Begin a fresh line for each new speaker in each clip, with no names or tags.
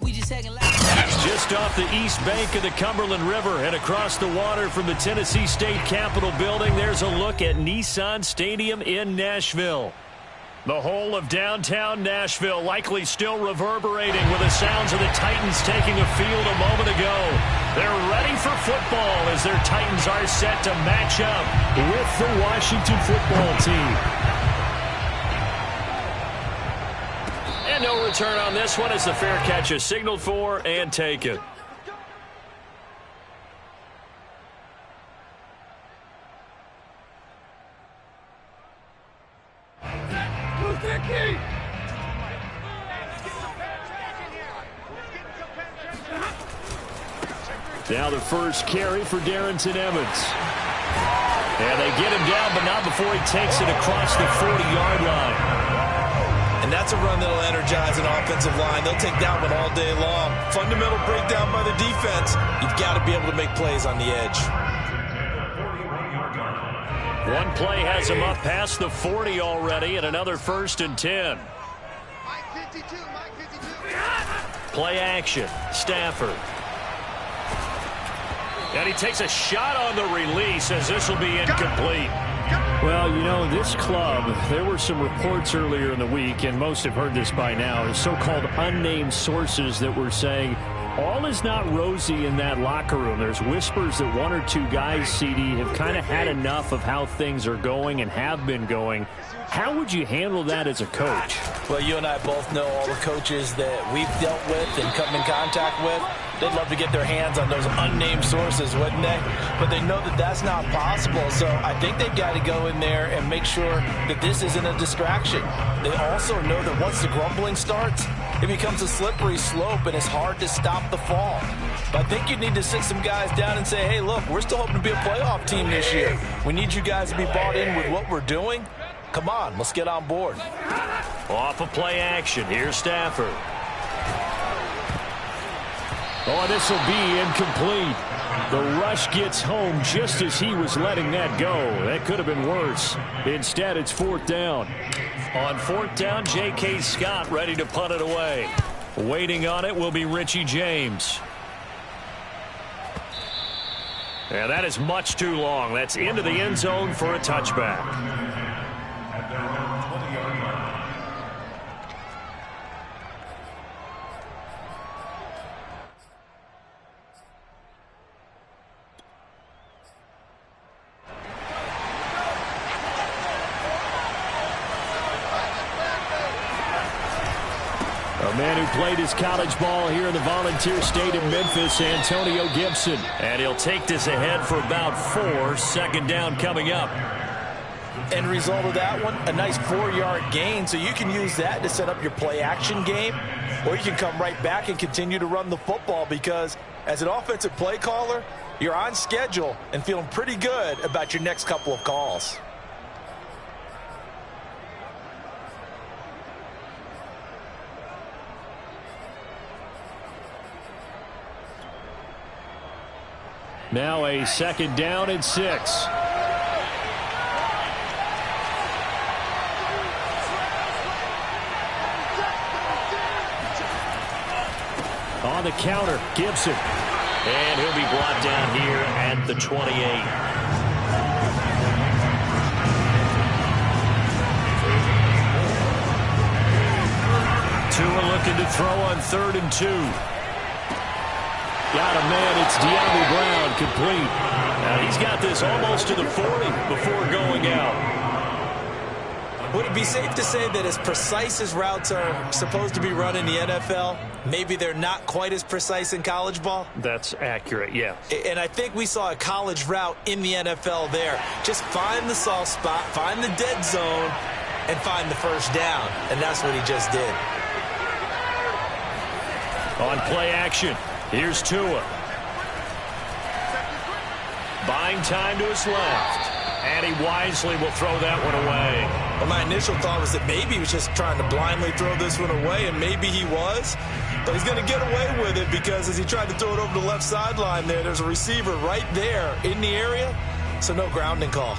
Just off the east bank of the Cumberland River and across the water from the Tennessee State Capitol building, there's a look at Nissan Stadium in Nashville. The whole of downtown Nashville likely still reverberating with the sounds of the Titans taking a field a moment ago. They're ready for football as their Titans are set to match up with the Washington football team. And no return on this one as the fair catch is signaled for and taken. Now the first carry for Darrynton Evans. And they get him down, but not before he takes it across the 40-yard line.
And that's a run that'll energize an offensive line. They'll take that one all day long. Fundamental breakdown by the defense. You've got to be able to make plays on the edge.
One play has him up past the 40 already, and another 1st and 10. Play action. Stafford. And he takes a shot on the release as this will be incomplete. Well, you know, this club, there were some reports earlier in the week, and most have heard this by now, so-called unnamed sources that were saying all is not rosy in that locker room. There's whispers that one or two guys, CD, have kind of had enough of how things are going and have been going. How would you handle that as a coach?
Well, you and I both know all the coaches that we've dealt with and come in contact with. They'd love to get their hands on those unnamed sources, wouldn't they? But they know that that's not possible. So I think they've got to go in there and make sure that this isn't a distraction. They also know that once the grumbling starts, it becomes a slippery slope and it's hard to stop the fall. But I think you need to sit some guys down and say, hey, look, we're still hoping to be a playoff team this year. We need you guys to be bought in with what we're doing. Come on, let's get on board.
Off of play action, here's Stafford. Oh, this will be incomplete. The rush gets home just as he was letting that go. That could have been worse. Instead, it's 4th down. On 4th down, J.K. Scott ready to punt it away. Waiting on it will be Richie James. And that is much too long. That's into the end zone for a touchback. A man who played his college ball here in the Volunteer State of Memphis, Antonio Gibson. And he'll take this ahead for about 4. 2nd down coming up.
End result of that one, a nice 4-yard gain. So you can use that to set up your play action game. Or you can come right back and continue to run the football because as an offensive play caller, you're on schedule and feeling pretty good about your next couple of calls.
Now a 2nd down and 6. On the counter, Gibson. And he'll be brought down here at the 28. Tua looking to throw on 3rd and 2. Got a man, it's De'Ami Brown, complete. Now he's got this almost to the 40 before going out.
Would it be safe to say that as precise as routes are supposed to be run in the NFL, maybe they're not quite as precise in college ball?
That's accurate, yeah.
And I think we saw a college route in the NFL there. Just find the soft spot, find the dead zone, and find the 1st down. And that's what he just did.
On play action. Here's Tua. Buying time to his left. And he wisely will throw that one away.
Well, my initial thought was that maybe he was just trying to blindly throw this one away, and maybe he was. But he's going to get away with it because as he tried to throw it over the left sideline there's a receiver right there in the area, so no grounding call.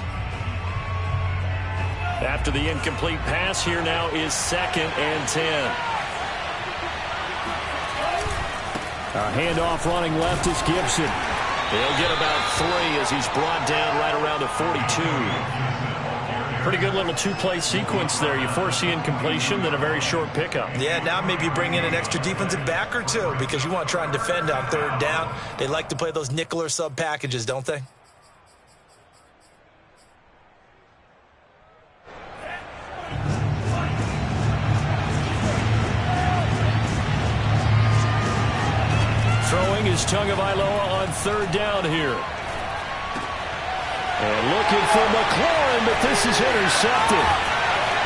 After the incomplete pass, here now is 2nd and 10. Handoff running left is Gibson. He'll get about 3 as he's brought down right around the 42. Pretty good little two-play sequence there. You force the incompletion, then a very short pickup.
Yeah, now maybe you bring in an extra defensive back or two because you want to try and defend on third down. They like to play those nickel or sub packages, don't they?
Throwing is Tagovailoa on third down here. And looking for McLaurin, but this is intercepted.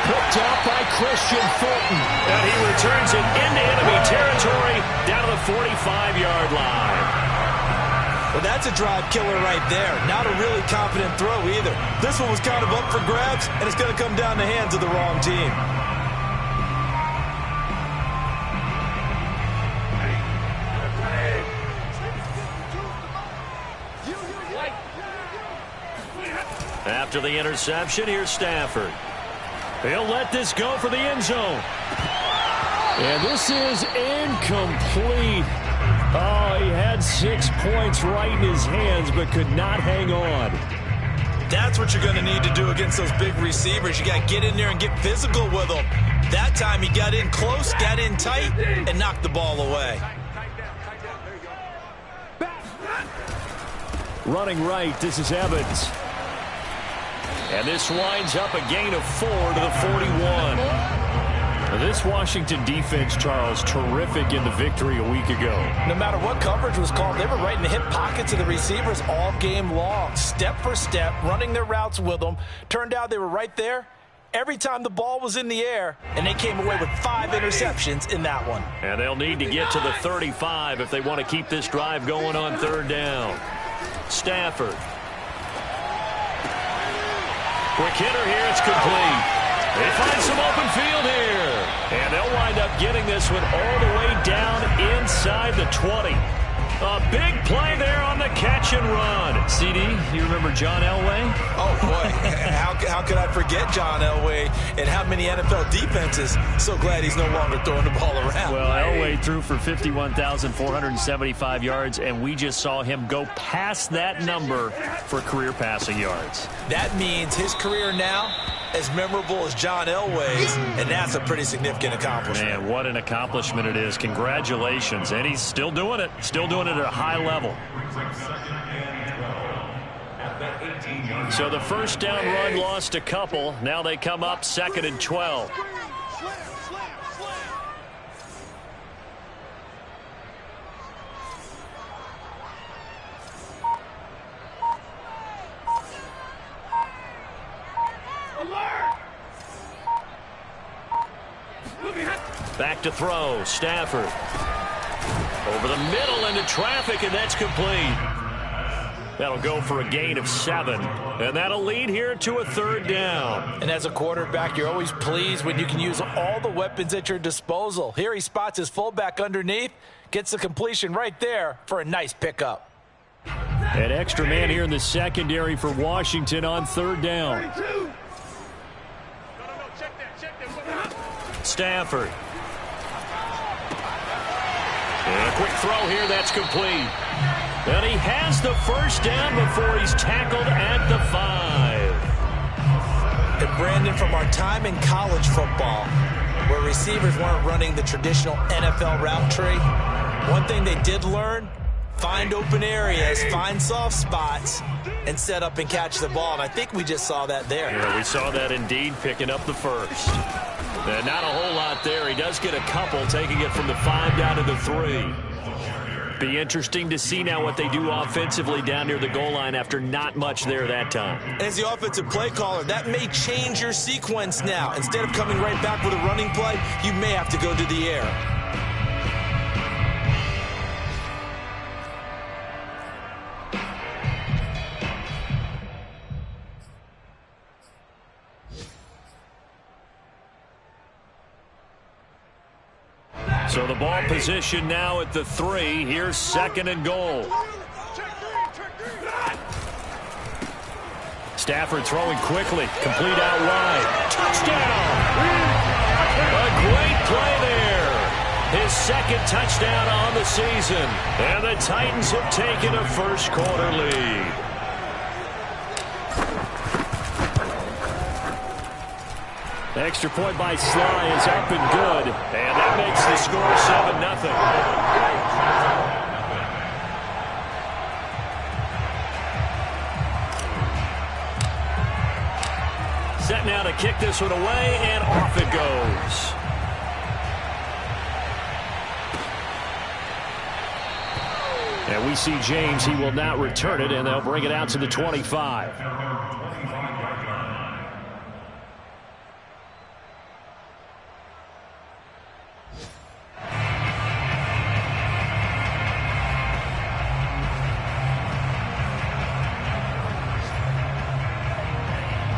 Picked out by Christian Fulton. And he returns it into enemy territory down to the 45-yard line.
Well, that's a drive killer right there. Not a really confident throw either. This one was kind of up for grabs, and it's going to come down the hands of the wrong team.
After the interception, here's Stafford. He'll let this go for the end zone. And this is incomplete. Oh, he had 6 points right in his hands, but could not hang on.
That's what you're going to need to do against those big receivers. You got to get in there and get physical with them. That time he got in close, got in tight, and knocked the ball away.
Running right, this is Evans. And this winds up a gain of 4 to the 41. This Washington defense, Charles, terrific in the victory a week ago.
No matter what coverage was called, they were right in the hip pockets of the receivers all game long. Step for step, running their routes with them. Turned out they were right there every time the ball was in the air, and they came away with 5 interceptions in that one.
And they'll need to get to the 35 if they want to keep this drive going on third down. Stafford. Quick hitter here, it's complete. They find some open field here. And they'll wind up getting this one all the way down inside the 20. A big play there on the catch and run. CD, you remember John Elway?
Oh, boy. How could I forget John Elway and how many NFL defenses? So glad he's no longer throwing the ball around.
Well, Elway threw for 51,475 yards, and we just saw him go past that number for career passing yards.
That means his career now as memorable as John Elway's, and that's a pretty significant accomplishment.
Man, what an accomplishment it is. Congratulations. And he's still doing it. Still doing it at a high level. So the first down run lost a couple. Now they come up 2nd and 12. Back to throw, Stafford. Over the middle into traffic, and that's complete. That'll go for a gain of 7, and that'll lead here to a third down.
And as a quarterback, you're always pleased when you can use all the weapons at your disposal. Here he spots his fullback underneath, gets the completion right there for a nice pickup.
An extra man here in the secondary for Washington on third down. Stafford. And a quick throw here, that's complete. And he has the first down before he's tackled at the 5.
And Brandon, from our time in college football, where receivers weren't running the traditional NFL route tree, one thing they did learn, find open areas, find soft spots, and set up and catch the ball. And I think we just saw that there.
Yeah, we saw that indeed, picking up the first. Not a whole lot there. He does get a couple, taking it from the 5 down to the 3. Be interesting to see now what they do offensively down near the goal line after not much there that time.
As the offensive play caller, that may change your sequence now. Instead of coming right back with a running play, you may have to go to the air.
So the ball position now at the 3. Here's 2nd and goal. Stafford throwing quickly. Complete out wide. Touchdown! A great play there. his second touchdown on the season. And the Titans have taken a first-quarter lead. Extra point by Sly is up and good. And that makes the score 7-0. Set now to kick this one away, and off it goes. And we see James. He will not return it, and they'll bring it out to the 25.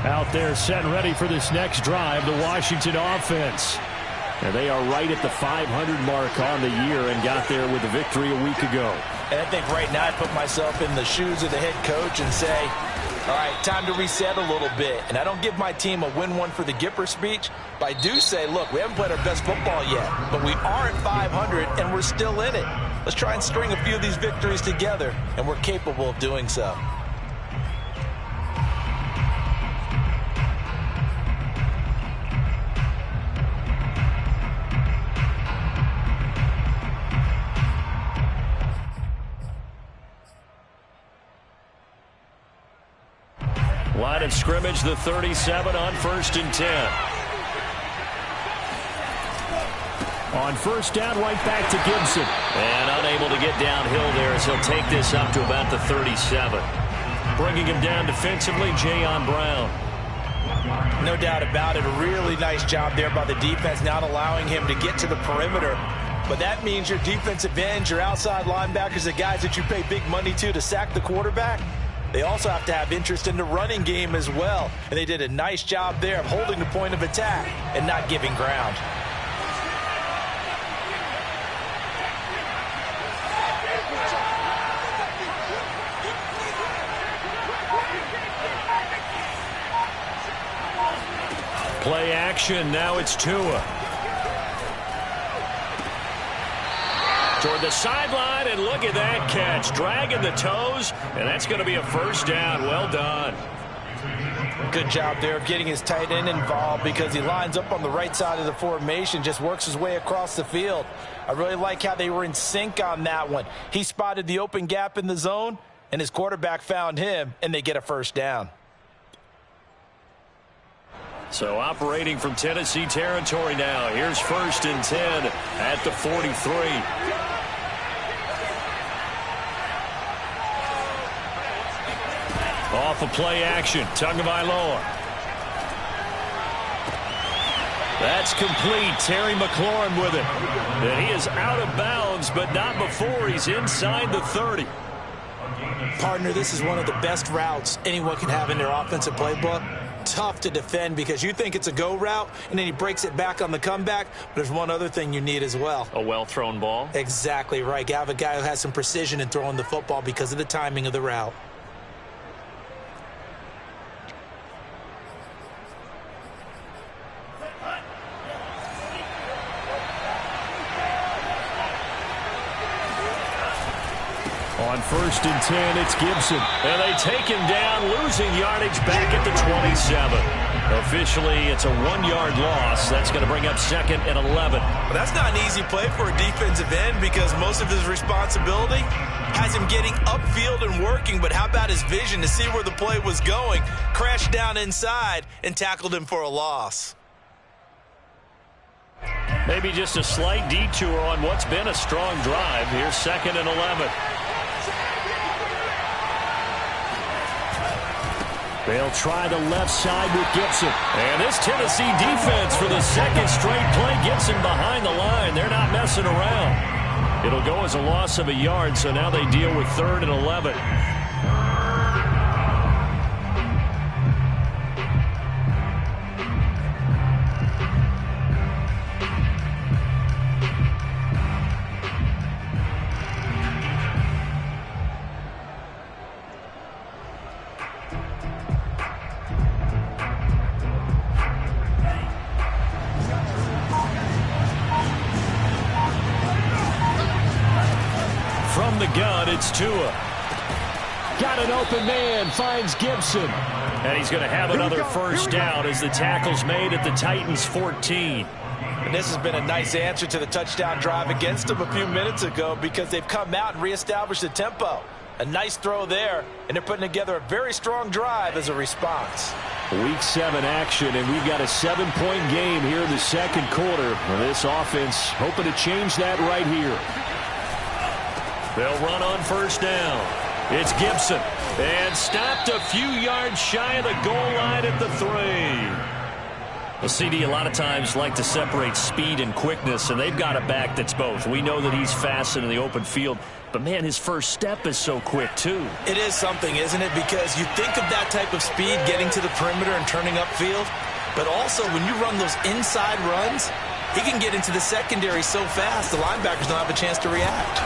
Out there set and ready for this next drive, the Washington offense. And they are right at the 500 mark on the year and got there with a victory a week ago.
And I think right now I put myself in the shoes of the head coach and say, all right, time to reset a little bit. And I don't give my team a win one for the Gipper speech, but I do say, look, we haven't played our best football yet, but we are at 500 and we're still in it. Let's try and string a few of these victories together, and we're capable of doing so.
Line of scrimmage, the 37 on 1st and 10. On first down, right back to Gibson. And unable to get downhill there as he'll take this up to about the 37. Bringing him down defensively, Jayon Brown.
No doubt about it. A really nice job there by the defense, not allowing him to get to the perimeter. But that means your defensive ends, your outside linebackers, the guys that you pay big money to sack the quarterback, they also have to have interest in the running game as well. And they did a nice job there of holding the point of attack and not giving ground.
Play action. Now it's Tua. Toward the sideline, and look at that catch. Dragging the toes, and that's going to be a first down. Well done.
Good job there of getting his tight end involved because he lines up on the right side of the formation, just works his way across the field. I really like how they were in sync on that one. He spotted the open gap in the zone, and his quarterback found him, and they get a first down.
So operating from Tennessee territory now. Here's 1st and 10 at the 43. Off of play action, Tagovailoa. That's complete. Terry McLaurin with it. And he is out of bounds, but not before he's inside the 30.
Partner, this is one of the best routes anyone can have in their offensive playbook. Tough to defend because you think it's a go route, and then he breaks it back on the comeback. But there's one other thing you need as well.
A well-thrown ball?
Exactly right. You have a guy who has some precision in throwing the football because of the timing of the route.
On 1st and 10, it's Gibson. And they take him down, losing yardage back at the 27. Officially, it's a 1-yard loss. That's going to bring up 2nd and 11.
Well, that's not an easy play for a defensive end because most of his responsibility has him getting upfield and working. But how about his vision to see where the play was going? Crashed down inside and tackled him for a loss.
Maybe just a slight detour on what's been a strong drive. Here's 2nd and 11. They'll try the left side with Gibson. And this Tennessee defense for the second straight play gets him behind the line. They're not messing around. It'll go as a loss of a yard, so now they deal with 3rd and 11. From the gun, it's Tua.
Got an open man, finds Gibson.
And he's going to have another first down as the tackle's made at the Titans' 14.
And this has been a nice answer to the touchdown drive against them a few minutes ago because they've come out and reestablished the tempo. A nice throw there, and they're putting together a very strong drive as a response.
Week 7 action, and we've got a 7-point game here in the second quarter. This offense hoping to change that right here. They'll run on first down. It's Gibson, and stopped a few yards shy of the goal line at the 3. Well, CD a lot of times like to separate speed and quickness, and they've got a back that's both. We know that he's fast in the open field, but, man, his first step is so quick, too.
It is something, isn't it? Because you think of that type of speed getting to the perimeter and turning upfield, but also when you run those inside runs, he can get into the secondary so fast the linebackers don't have a chance to react.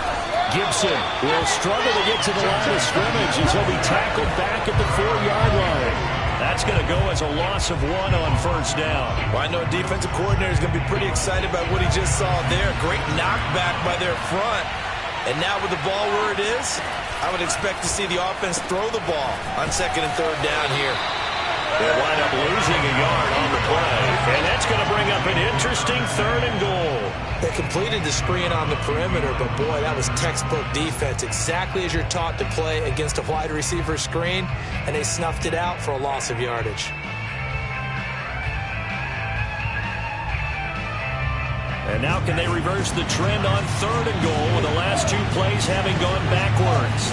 Gibson will struggle to get to the line of scrimmage as he'll be tackled back at the 4-yard line. That's going to go as a loss of 1 on first down.
Well, I know defensive coordinator is going to be pretty excited about what he just saw there. Great knockback by their front. And now with the ball where it is, I would expect to see the offense throw the ball on 2nd and 3rd down here.
They'll wind up losing a yard on the play. And that's going to bring up an interesting 3rd and goal.
They completed the screen on the perimeter, but, boy, that was textbook defense. Exactly as you're taught to play against a wide receiver screen, and they snuffed it out for a loss of yardage.
And now can they reverse the trend on 3rd and goal with the last 2 plays having gone backwards?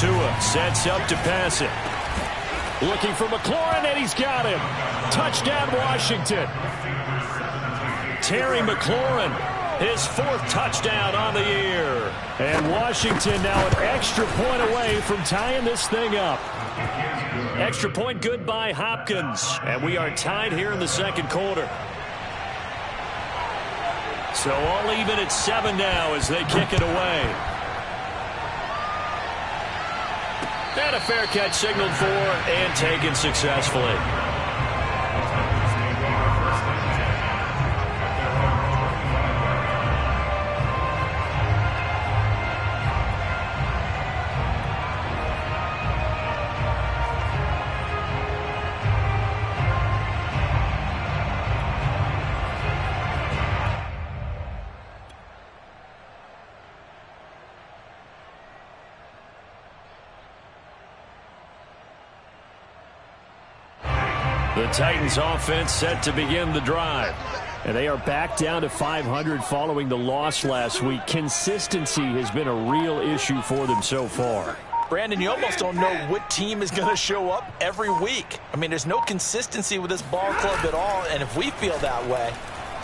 Tua sets up to pass it.
Looking for McLaurin, and he's got him. Touchdown, Washington.
Terry McLaurin, his 4th touchdown on the year. And Washington now an extra point away from tying this thing up. Extra point good by Hopkins. And we are tied here in the second quarter. So all even at 7 now as they kick it away. And a fair catch signaled for and taken successfully. The Titans offense set to begin the drive. And they are back down to 500 following the loss last week. Consistency has been a real issue for them so far.
Brandon, you almost don't know what team is going to show up every week. I mean, there's no consistency with this ball club at all, and if we feel that way,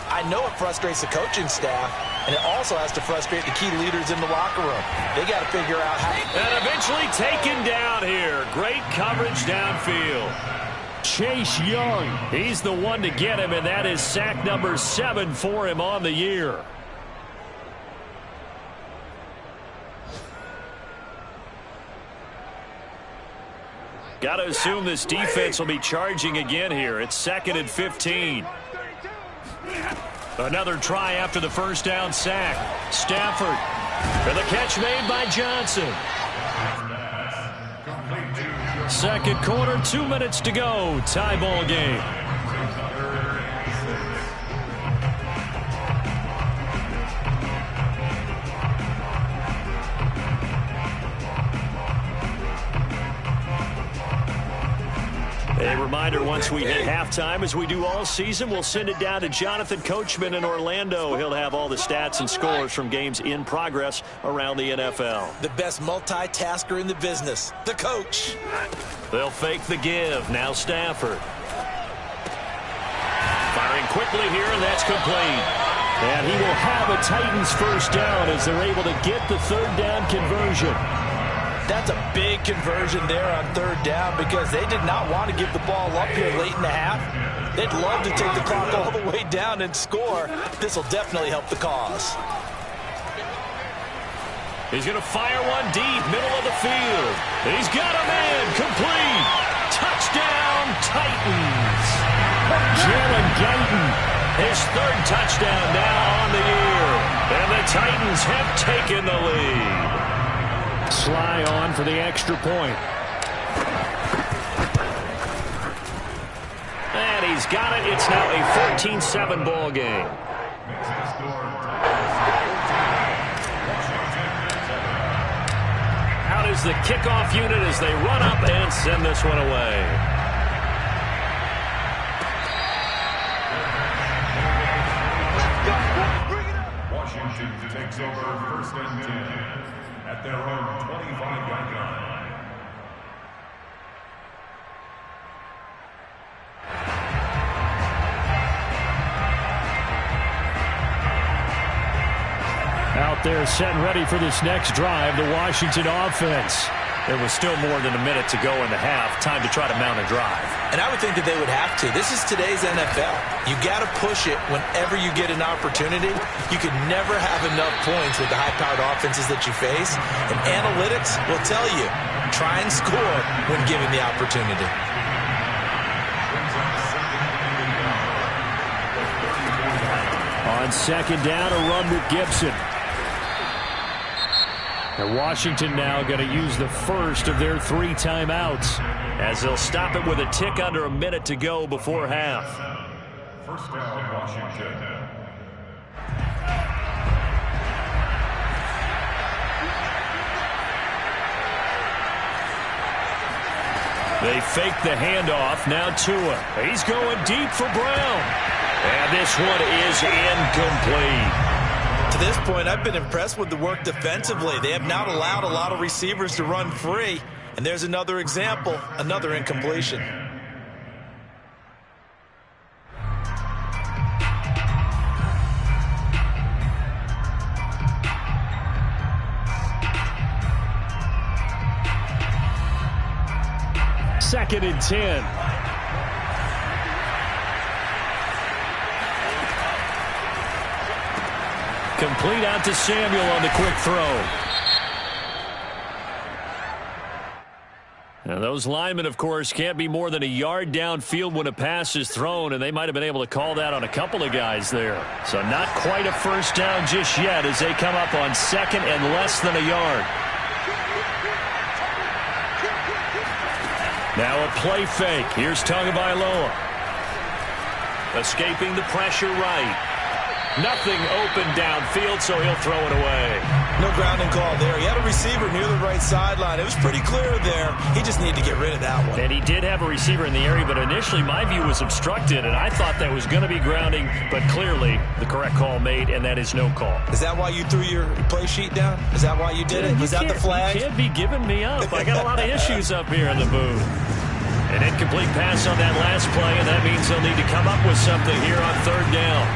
I know it frustrates the coaching staff, and it also has to frustrate the key leaders in the locker room. They got to figure out how.
And eventually taken down here. Great coverage downfield. Chase Young, he's the one to get him, and that is sack number 7 for him on the year. Got to assume this defense will be charging again here. It's 2nd and 15. Another try after the first down sack. Stafford for the catch made by Johnson. Second quarter, 2 minutes to go. Tie ball game. A reminder, once we hit halftime, as we do all season, we'll send it down to Jonathan Coachman in Orlando. He'll have all the stats and scores from games in progress around the NFL.
The best multitasker in the business, the coach.
They'll fake the give. Now Stafford. Firing quickly here, and that's complete. And he will have a Titans first down as they're able to get the 3rd down conversion.
That's a big conversion there on 3rd down because they did not want to give the ball up here late in the half. They'd love to take the clock all the way down and score. This will definitely help the cause.
He's going to fire one deep, middle of the field. And he's got a man, complete. Touchdown, Titans. Jalen Guyton, his 3rd touchdown now on the year. And the Titans have taken the lead.
Sly on for the extra point.
And he's got it. It's now a 14-7 ball game. Out is the kickoff unit as they run up and send this one away.
Washington takes over 1st and 10 at their own 25-yard line.
Out there set and ready for this next drive, the Washington offense.
There was still more than a minute to go in the half. Time to try to mount a drive.
And I would think that they would have to. This is today's NFL. You got to push it whenever you get an opportunity. You could never have enough points with the high-powered offenses that you face. And analytics will tell you, try and score when given the opportunity.
On second down, a run with Gibson. And Washington now going to use the first of their 3 timeouts,
as they'll stop it with a tick under a minute to go before half.
First down, Washington.
They fake the handoff. Now Tua. He's going deep for Brown. And this one is incomplete.
To this point, I've been impressed with the work defensively. They have not allowed a lot of receivers to run free. And there's another example, another incompletion.
Second and 10.
Complete out to Samuel on the quick throw. Now those linemen, of course, can't be more than a yard downfield when a pass is thrown, and they might have been able to call that on a couple of guys there. So not quite a first down just yet as they come up on second and less than a yard. Now a play fake. Here's Tagovailoa. Escaping the pressure right. Nothing open downfield, so he'll throw it away.
No grounding call there. He had a receiver near the right sideline. It was pretty clear there. He just needed to get rid of that one.
And he did have a receiver in the area, but initially my view was obstructed, and I thought that was going to be grounding, but clearly the correct call made, and that is no call.
Is that why you threw your play sheet down? Is that why you did it? Was that the flag?
You can't be giving me up. I got a lot of issues up here in the booth. An incomplete pass on that last play, and that means they'll need to come up with something here on third down.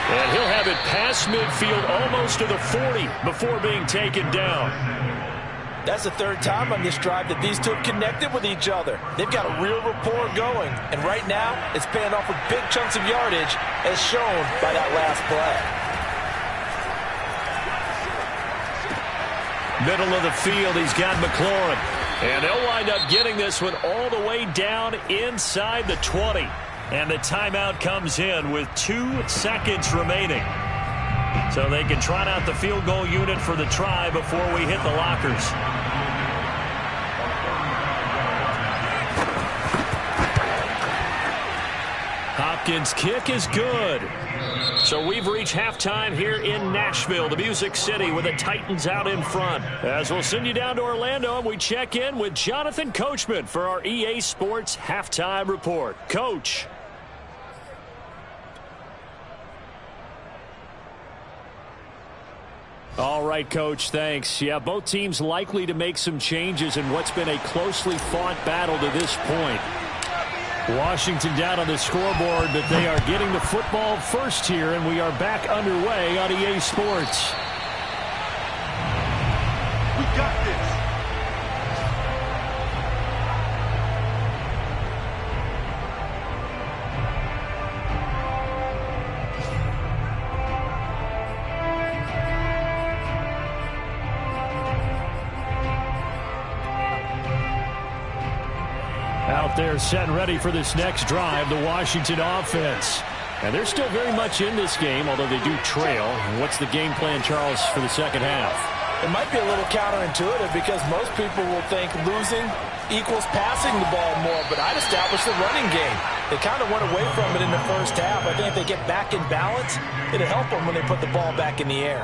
And he'll have it past midfield, almost to the 40, before being taken down.
That's the third time on this drive that these two have connected with each other. They've got a real rapport going. And right now, it's paying off with big chunks of yardage, as shown by that last play.
Middle of the field, he's got McLaurin. And they'll wind up getting this one all the way down inside the 20. And the timeout comes in with 2 seconds remaining. So they can trot out the field goal unit for the try before we hit the lockers. Hopkins' kick is good. So we've reached halftime here in Nashville, the Music City, with the Titans out in front. As we'll send you down to Orlando, and we check in with Jonathan Coachman for our EA Sports Halftime Report. Coach. All right, Coach, thanks. Yeah, both teams likely to make some changes in what's been a closely fought battle to this point. Washington down on the scoreboard, but they are getting the football first here, and we are back underway on EA Sports.
We got this.
Out there set and ready for this next drive, the Washington offense.
And they're still very much in this game, although they do trail. What's the game plan, Charles, for the second half?
It might be a little counterintuitive because most people will think losing equals passing the ball more, but I'd establish the running game. They kind of went away from it in the first half. I think if they get back in balance, it'll help them when they put the ball back in the air.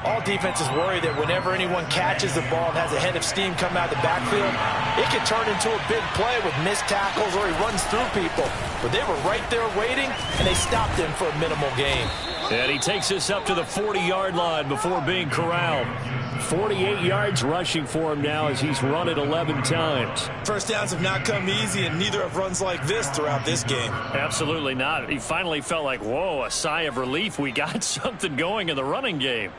All defenses worry that whenever anyone catches the ball and has a head of steam come out of the backfield, it can turn into a big play with missed tackles or he runs through people. But they were right there waiting, and they stopped him for a minimal gain.
And he takes us up to the 40-yard line before being corralled. 48 yards rushing for him now as he's run it 11 times.
First downs have not come easy, and neither have runs like this throughout this game.
Absolutely not. He finally felt like, whoa, a sigh of relief. We got something going in the running game.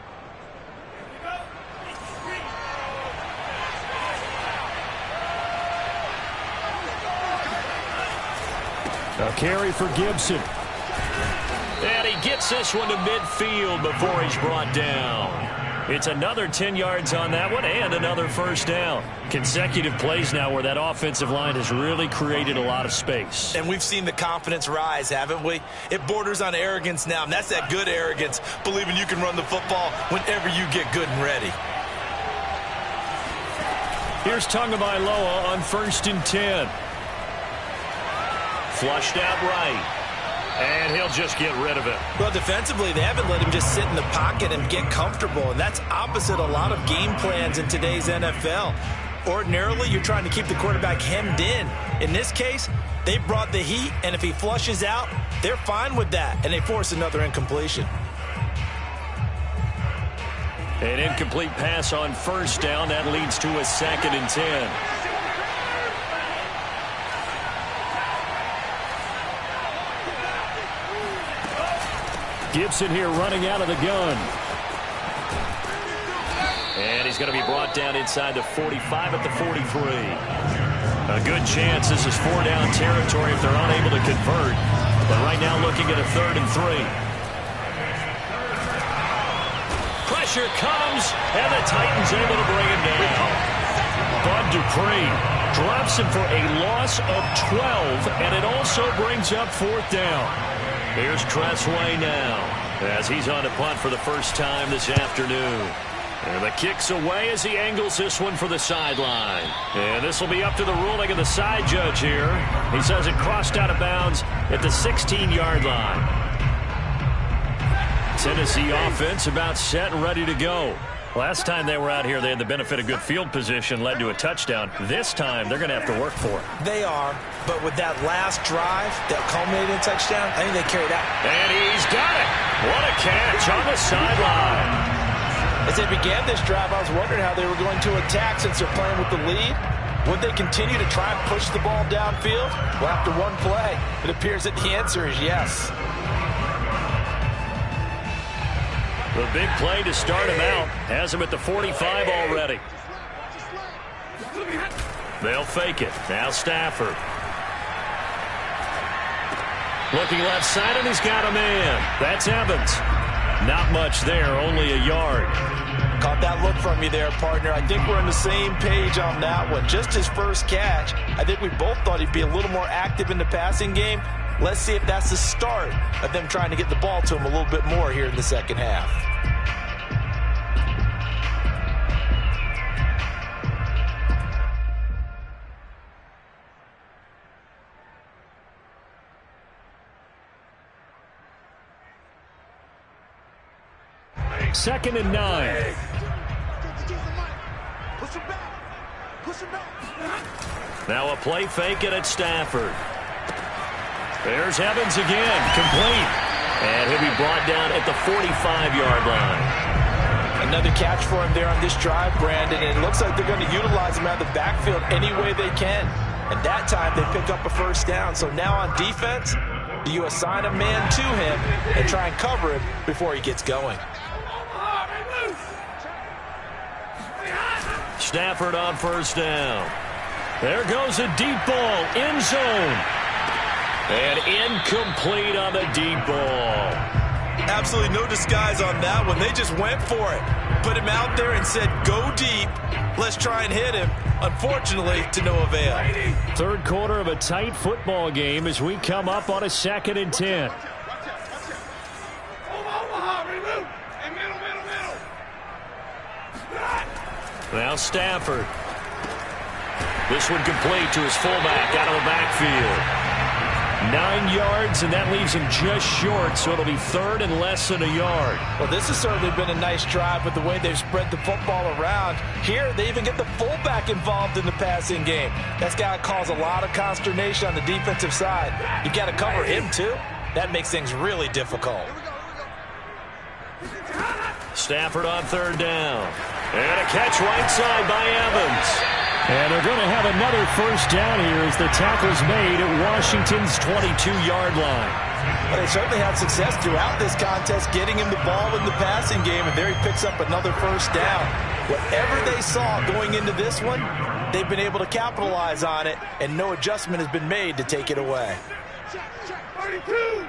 A carry for Gibson. And he gets this one to midfield before he's brought down. It's another 10 yards on that one and another first down. Consecutive plays now where that offensive line has really created a lot of space.
And we've seen the confidence rise, haven't we? It borders on arrogance now, and that's that good arrogance, believing you can run the football whenever you get good and ready.
Here's Tagovailoa on 1st and 10. Flushed out right. And he'll just get rid of it.
Well, defensively, they haven't let him just sit in the pocket and get comfortable, and that's opposite a lot of game plans in today's NFL. Ordinarily, you're trying to keep the quarterback hemmed in. In this case, they brought the heat, and if he flushes out, they're fine with that, and they force another incompletion.
An incomplete pass on 1st down. That leads to a 2nd and 10. Gibson here running out of the gun. And he's going to be brought down inside the 45 at the 43. A good chance this is 4-down territory if they're unable to convert. But right now looking at a 3rd and 3. Pressure comes, and the Titans able to bring him down. Bud Dupree drops him for a loss of 12, and it also brings up 4th down. Here's Tressway now as he's on to punt for the first time this afternoon. And the kick's away as he angles this one for the sideline. And this will be up to the ruling of the side judge here. He says it crossed out of bounds at the 16-yard line. Tennessee offense about set and ready to go. Last time they were out here, they had the benefit of good field position, led to a touchdown. This time, they're going to have to work for it.
They are, but with that last drive that culminated in touchdown, I think they carried out.
And he's got it. What a catch on the sideline.
As they began this drive, I was wondering how they were going to attack since they're playing with the lead. Would they continue to try and push the ball downfield? Well, after one play, it appears that the answer is yes.
The big play to start him out has him at the 45 already. They'll fake it. Now Stafford. Looking left side, and he's got a man. That's Evans. Not much there, only a yard.
Caught that look from you there, partner. I think we're on the same page on that one. Just his first catch. I think we both thought he'd be a little more active in the passing game. Let's see if that's the start of them trying to get the ball to him a little bit more here in the second half.
Second and 9. Now a play fake it at Stafford. There's Evans again, complete. And he'll be brought down at the 45-yard line.
Another catch for him there on this drive, Brandon, and it looks like they're going to utilize him out of the backfield any way they can. And that time they pick up a first down. So now on defense, you assign a man to him and try and cover him before he gets going.
Stafford on first down. There goes a deep ball, end zone. And incomplete on the deep ball.
Absolutely no disguise on that one. They just went for it. Put him out there and said, go deep. Let's try and hit him. Unfortunately, to no avail.
Third quarter of a tight football game as we come up on a 2nd and 10. Now Stafford. This one complete to his fullback out of the backfield. 9 yards, and that leaves him just short, so it'll be third and less than a yard.
Well, this has certainly been a nice drive with the way they've spread the football around. Here, they even get the fullback involved in the passing game. That's got to cause a lot of consternation on the defensive side. You've got to cover him, too. That makes things really difficult.
Stafford on third down. And a catch right side by Evans.
And they're going to have another first down here as the tackle's made at Washington's 22-yard line.
Well, they certainly had success throughout this contest getting him the ball in the passing game, and there he picks up another first down. Whatever they saw going into this one, they've been able to capitalize on it, and no adjustment has been made to take it away. 32.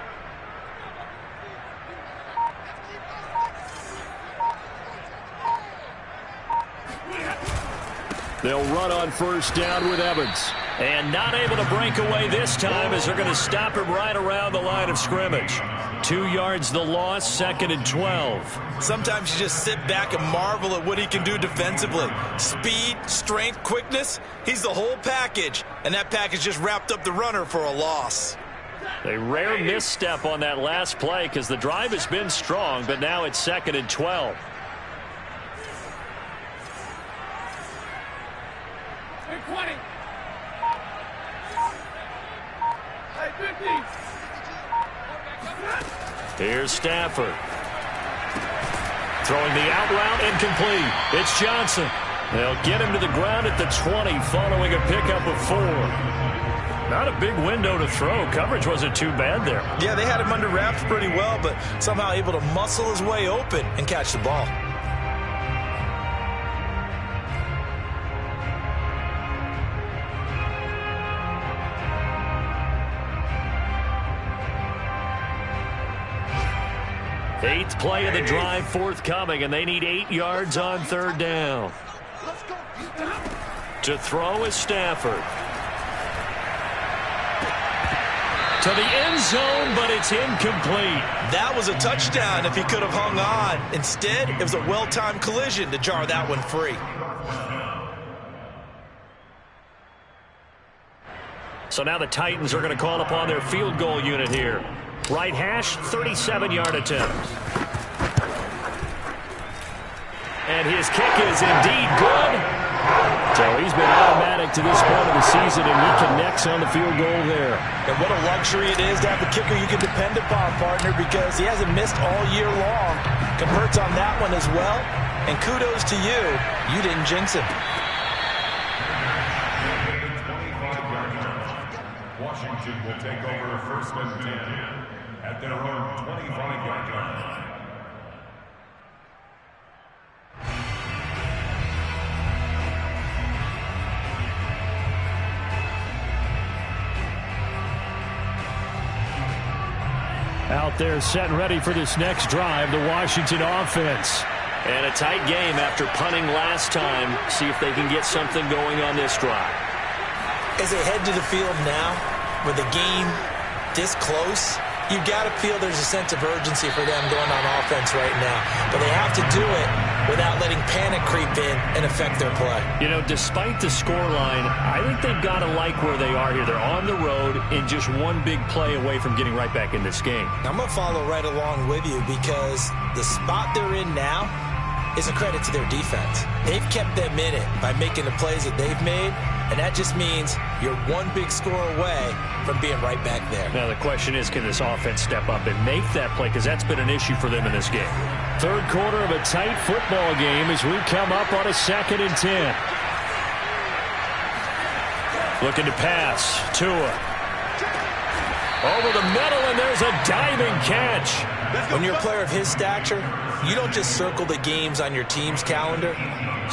They'll run on first down with Evans.
And not able to break away this time as they're going to stop him right around the line of scrimmage. 2 yards the loss, 2nd and 12.
Sometimes you just sit back and marvel at what he can do defensively. Speed, strength, quickness, he's the whole package. And that package just wrapped up the runner for a loss.
A rare misstep on that last play because the drive has been strong, but now it's 2nd and 12. Here's Stafford. Throwing the out route incomplete. It's Johnson. They'll get him to the ground at the 20 following a pickup of 4. Not a big window to throw. Coverage wasn't too bad there.
Yeah, they had him under wraps pretty well, but somehow able to muscle his way open and catch the ball.
Eighth play of the drive forthcoming, and they need 8 yards on third down. To throw is Stafford. To the end zone, but it's incomplete.
That was a touchdown if he could have hung on. Instead, it was a well-timed collision to jar that one free.
So now the Titans are going to call upon their field goal unit here. Right hash, 37-yard attempt. And his kick is indeed good.
So he's been automatic to this point of the season, and he connects on the field goal there.
And what a luxury it is to have a kicker you can depend upon, partner, because he hasn't missed all year long. Converts on that one as well. And kudos to you. You didn't jinx him.
Washington will take over 1st and 10 at their own 25-yard line.
Out there set and ready for this next drive, the Washington offense.
And a tight game after punting last time. See if they can get something going on this drive.
As they head to the field now, with the game this close, you've got to feel there's a sense of urgency for them going on offense right now. But they have to do it without letting panic creep in and affect their play.
You know, despite the scoreline, I think they've got to like where they are here. They're on the road and just one big play away from getting right back in this game.
I'm going to follow right along with you because the spot they're in now is a credit to their defense. They've kept them in it by making the plays that they've made, and that just means you're one big score away from being right back there.
Now the question is, can this offense step up and make that play? Because that's been an issue for them in this game.
Third quarter of a tight football game as we come up on a 2nd and 10.
Looking to pass. Tua. Over the middle, and there's a diving catch.
When you're a player of his stature, you don't just circle the games on your team's calendar.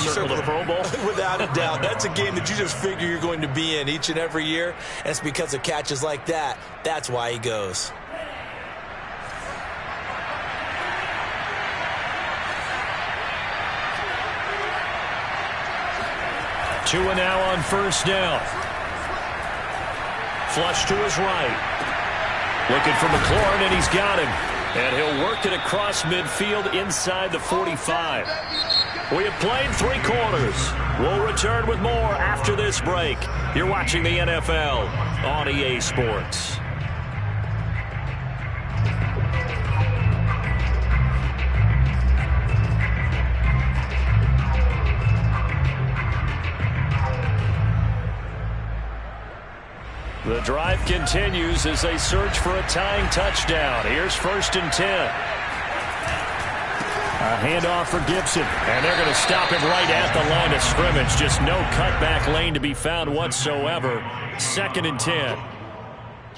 You
circle the Pro Bowl?
Without a doubt. That's a game that you just figure you're going to be in each and every year. And it's because of catches like that. That's why he goes.
Tua now on first down. Flush to his right. Looking for McLaurin, and he's got him. And he'll work it across midfield inside the 45. We have played 3 quarters. We'll return with more after this break. You're watching the NFL on EA Sports. The drive continues as they search for a tying touchdown. Here's 1st and 10. A handoff for Gibson, and they're going to stop him right at the line of scrimmage. Just no cutback lane to be found whatsoever. 2nd and 10.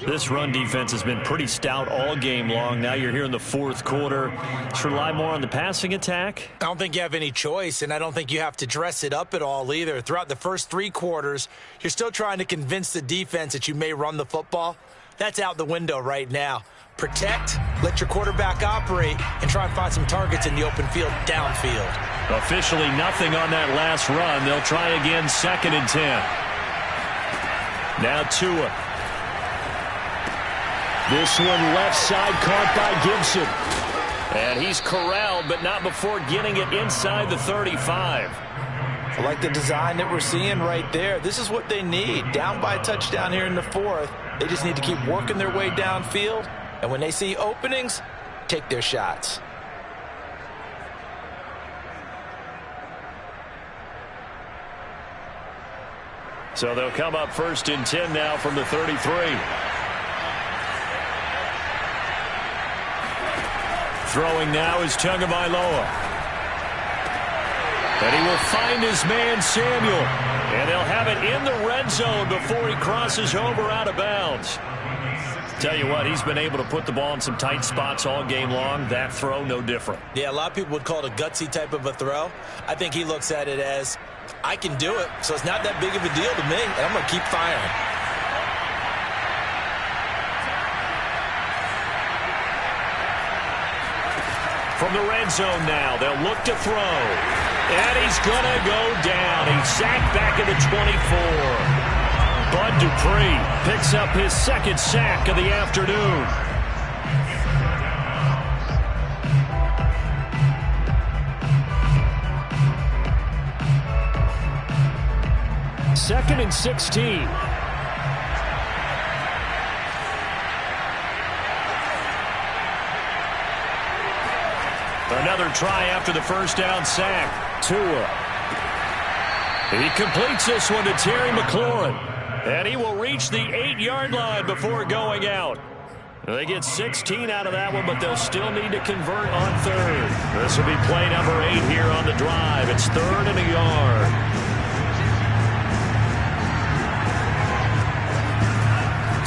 This run defense has been pretty stout all game long. Now you're here in the 4th quarter. Should rely more on the passing attack?
I don't think you have any choice, and I don't think you have to dress it up at all either. Throughout the first 3 quarters, you're still trying to convince the defense that you may run the football. That's out the window right now. Protect, let your quarterback operate, and try and find some targets in the open field downfield.
Officially nothing on that last run. They'll try again 2nd and 10. Now Tua. This one left side caught by Gibson. And he's corralled, but not before getting it inside the 35.
I like the design that we're seeing right there. This is what they need. Down by a touchdown here in the 4th. They just need to keep working their way downfield. And when they see openings, take their shots.
So they'll come up 1st and 10 now from the 33. Throwing now is Tagovailoa. And he will find his man Samuel. And they'll have it in the red zone before he crosses over out of bounds. Tell you what, he's been able to put the ball in some tight spots all game long. That throw, no different.
Yeah, a lot of people would call it a gutsy type of a throw. I think he looks at it as, I can do it, so it's not that big of a deal to me, and I'm going to keep firing.
From the red zone now, they'll look to throw. And he's going to go down. He's sacked back at the 24. Bud Dupree picks up his 2nd sack of the afternoon. Second and 16. Another try after the 1st down sack. Tua. He completes this one to Terry McLaurin. And he will reach the 8-yard line before going out. They get 16 out of that one, but they'll still need to convert on 3rd. This will be play number 8 here on the drive. It's 3rd and a yard.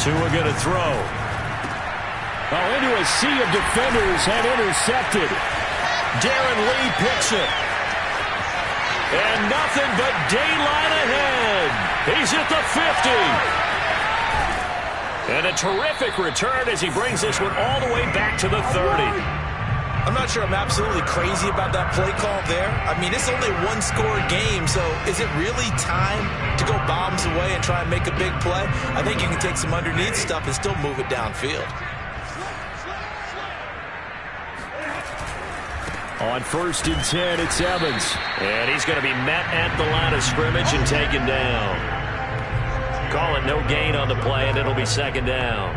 Tua going to throw. Oh, into a sea of defenders and intercepted. Darren Lee picks it. And nothing but daylight ahead. He's at the 50. And a terrific return as he brings this one all the way back to the 30.
I'm not sure I'm absolutely crazy about that play call there. I mean, it's only a 1-score game, so is it really time to go bombs away and try and make a big play? I think you can take some underneath stuff and still move it downfield.
On 1st and 10, it's Evans. And he's going to be met at the line of scrimmage and taken down. Call it no gain on the play, and it'll be 2nd down.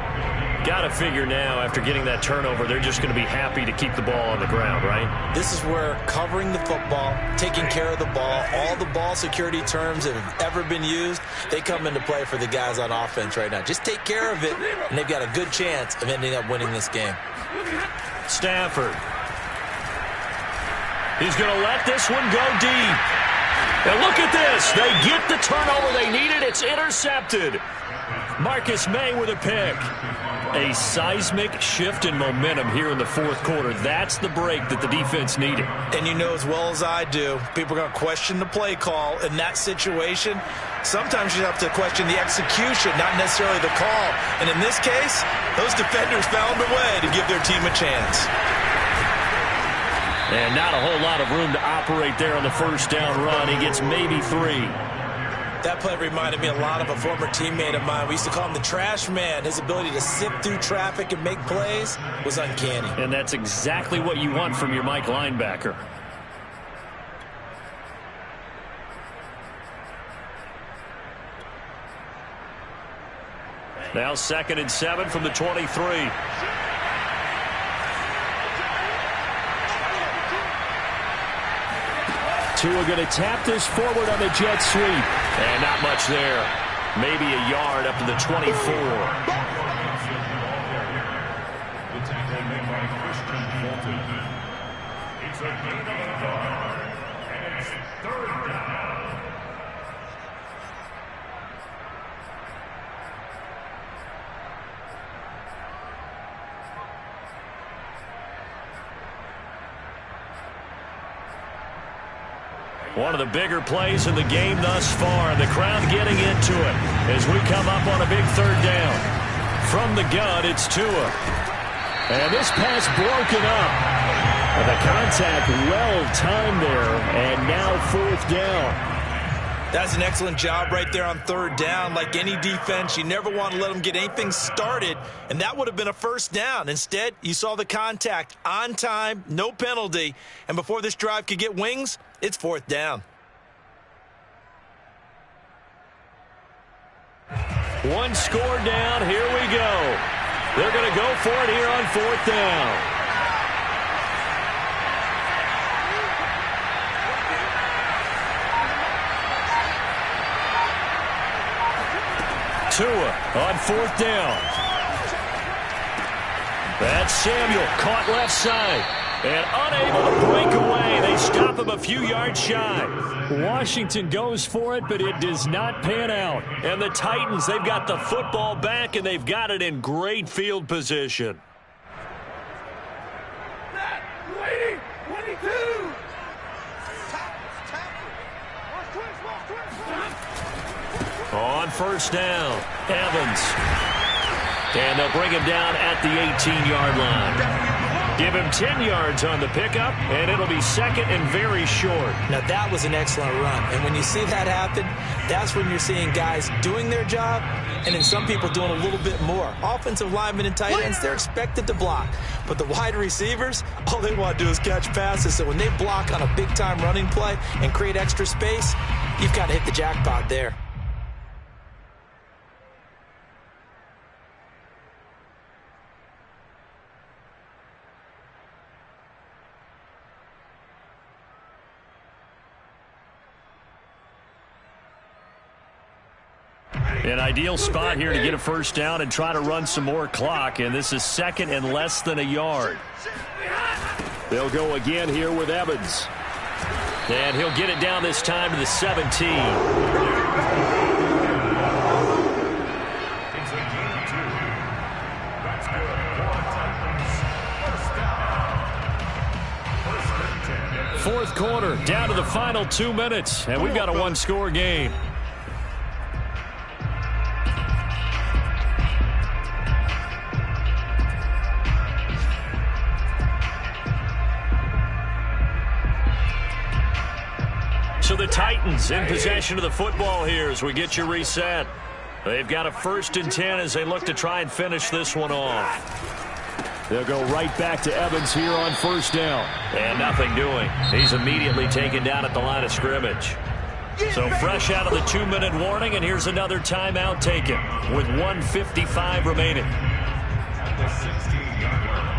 Got to figure now, after getting that turnover, they're just going to be happy to keep the ball on the ground, right?
This is where covering the football, taking care of the ball, all the ball security terms that have ever been used, they come into play for the guys on offense right now. Just take care of it, and they've got a good chance of ending up winning this game.
Stafford. He's going to let this one go deep. And look at this. They get the turnover they needed. It's intercepted. Marcus May with a pick. A seismic shift in momentum here in the 4th quarter. That's the break that the defense needed.
And you know as well as I do, people are going to question the play call in that situation. Sometimes you have to question the execution, not necessarily the call. And in this case, those defenders found a way to give their team a chance.
And not a whole lot of room to operate there on the 1st down run. He gets maybe 3.
That play reminded me a lot of a former teammate of mine. We used to call him the trash man. His ability to sift through traffic and make plays was uncanny.
And that's exactly what you want from your Mike linebacker. Now 2nd and 7 from the 23.
Tua going to tap this forward on the jet sweep.
And not much there. Maybe a yard up to the 24.
The tackle made by Christian Fulton. It's a gain of a yard, and it's 3rd down.
One of the bigger plays in the game thus far. The crowd getting into it as we come up on a big 3rd down. From the gun, it's Tua.
And this pass broken up. And the contact well-timed there. And now 4th down.
That's an excellent job right there on 3rd down. Like any defense, you never want to let them get anything started, and that would have been a 1st down. Instead, you saw the contact on time, no penalty, and before this drive could get wings, it's 4th down.
One score down. Here we go. They're going to go for it here on 4th down. Tua on 4th down. That's Samuel, caught left side. And unable to break away. They stop him a few yards shy.
Washington goes for it, but it does not pan out.
And the Titans, they've got the football back, and they've got it in great field position. On 1st down, Evans. And they'll bring him down at the 18-yard line. Give him 10 yards on the pickup, and it'll be 2nd and very short.
Now, that was an excellent run. And when you see that happen, that's when you're seeing guys doing their job, and then some people doing a little bit more. Offensive linemen and tight ends, they're expected to block. But the wide receivers, all they want to do is catch passes. So when they block on a big-time running play and create extra space, you've got to hit the jackpot there.
An ideal spot here to get a 1st down and try to run some more clock, and this is 2nd and less than a yard.
They'll go again here with Evans.
And he'll get it down this time to the 17.
It's a gain of 2. That's good.
4th4
Titans. 1st and 10.
quarter, down to the final 2 minutes, and we've got a one-score game. So the Titans in possession of the football here as we get you reset. They've got a 1st and 10 as they look to try and finish this one off.
They'll go right back to Evans here on 1st down.
And nothing doing. He's immediately taken down at the line of scrimmage. So fresh out of the 2-minute warning, and here's another timeout taken with 1:55 remaining.
At the 16-yard line.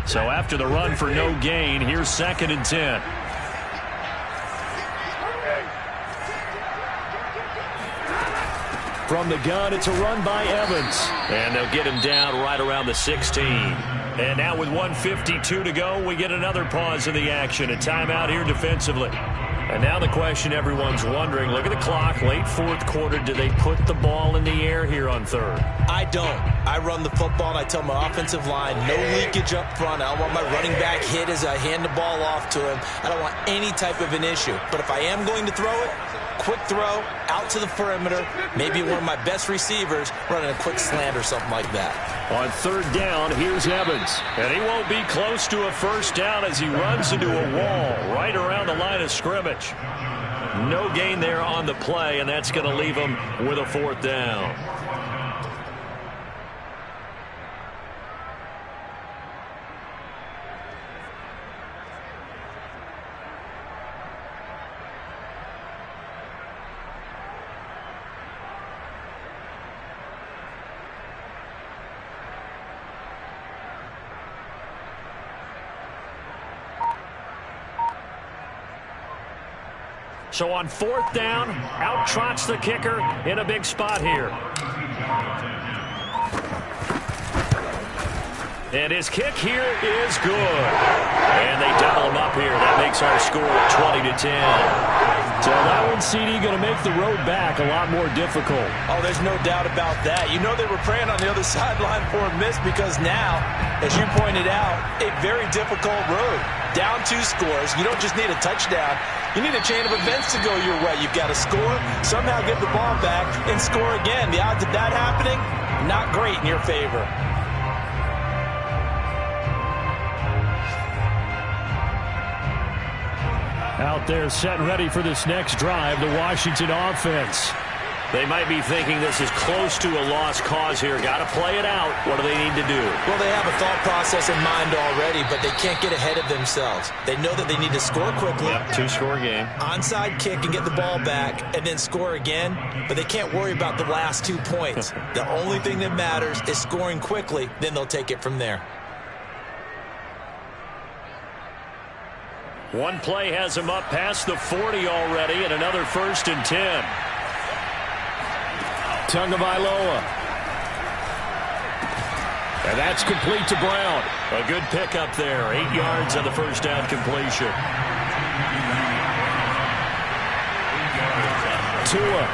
So after the run for no gain, here's 2nd and 10.
From the gun, it's a run by Evans.
And they'll get him down right around the 16. And now with 1:52 to go, we get another pause in the action. A timeout here defensively. And now the question everyone's wondering, look at the clock, late 4th quarter, do they put the ball in the air here on 3rd?
I don't. I run the football, and I tell my offensive line, no leakage up front. I don't want my running back hit as I hand the ball off to him. I don't want any type of an issue. But if I am going to throw it, quick throw, out to the perimeter, maybe one of my best receivers running a quick slant or something like that.
On 3rd down, here's Evans.
And he won't be close to a 1st down as he runs into a wall right around the line of scrimmage. No gain there on the play, and that's going to leave him with a 4th down. So on 4th down, out trots the kicker in a big spot here. And his kick here is good. And they double him up here. That makes our score 20-10.
So that one, CD, going to make the road back a lot more difficult.
Oh, there's no doubt about that. You know they were praying on the other sideline for a miss because now, as you pointed out, a very difficult road. Down 2 scores. You don't just need a touchdown. You need a chain of events to go your way. You've got to score, somehow get the ball back, and score again. The odds of that happening, not great in your favor.
Out there set and ready for this next drive, the Washington offense.
They might be thinking this is close to a lost cause here. Got to play it out. What do they need to do?
Well, they have a thought process in mind already, but they can't get ahead of themselves. They know that they need to score quickly.
Yep, 2-score game.
Onside kick and get the ball back and then score again, but they can't worry about the last 2 points. The only thing that matters is scoring quickly, then they'll take it from there.
One play has him up past the 40 already, and another 1st and 10.
Tagovailoa. And that's complete to Brown.
A good pickup there. 8 yards on the first down completion.
Tua.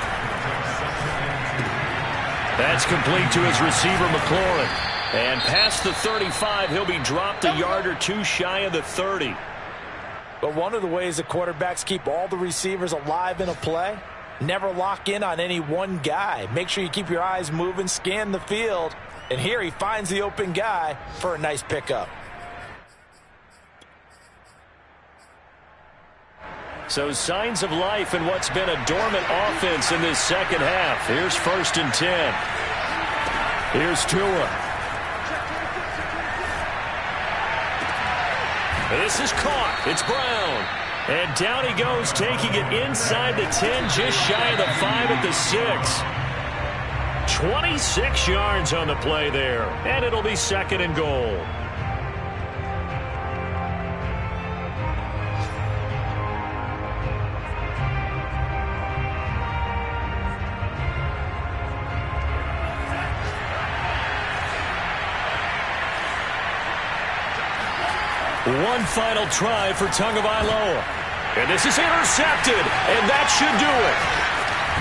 That's complete to his receiver, McLaurin. And past the 35, he'll be dropped a yard or 2 shy of the 30.
But one of the ways that quarterbacks keep all the receivers alive in a play, never lock in on any one guy. Make sure you keep your eyes moving, scan the field. And here he finds the open guy for a nice pickup.
So signs of life in what's been a dormant offense in this second half. Here's 1st and 10.
Here's Tua.
This is caught. It's Brown. And down he goes, taking it inside the 10, just shy of the 5 at the 6. 26 yards on the play there. And it'll be 2nd and goal. One final try for Tagovailoa. And this is intercepted, and that should do it.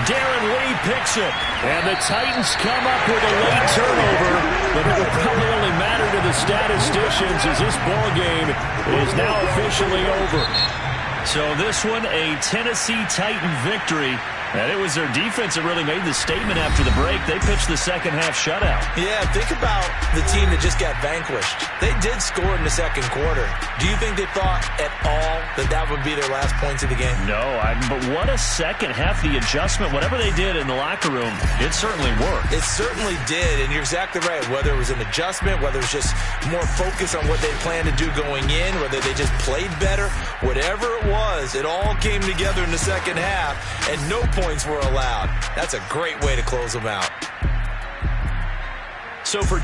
Darren Lee picks it.
And the Titans come up with a late turnover, but it will probably only matter to the statisticians as this ball game is now officially over.
So this one, a Tennessee Titan victory. And it was their defense that really made the statement after the break. They pitched the second half shutout.
Yeah, think about the team that just got vanquished. They did score in the second quarter. Do you think they thought at all that that would be their last points of the game?
No, but what a second half. The adjustment, whatever they did in the locker room, it certainly worked.
It certainly did, and you're exactly right. Whether it was an adjustment, whether it was just more focus on what they planned to do going in, whether they just played better, whatever it was, it all came together in the second half, and no points were allowed. That's a great way to close them out.
So for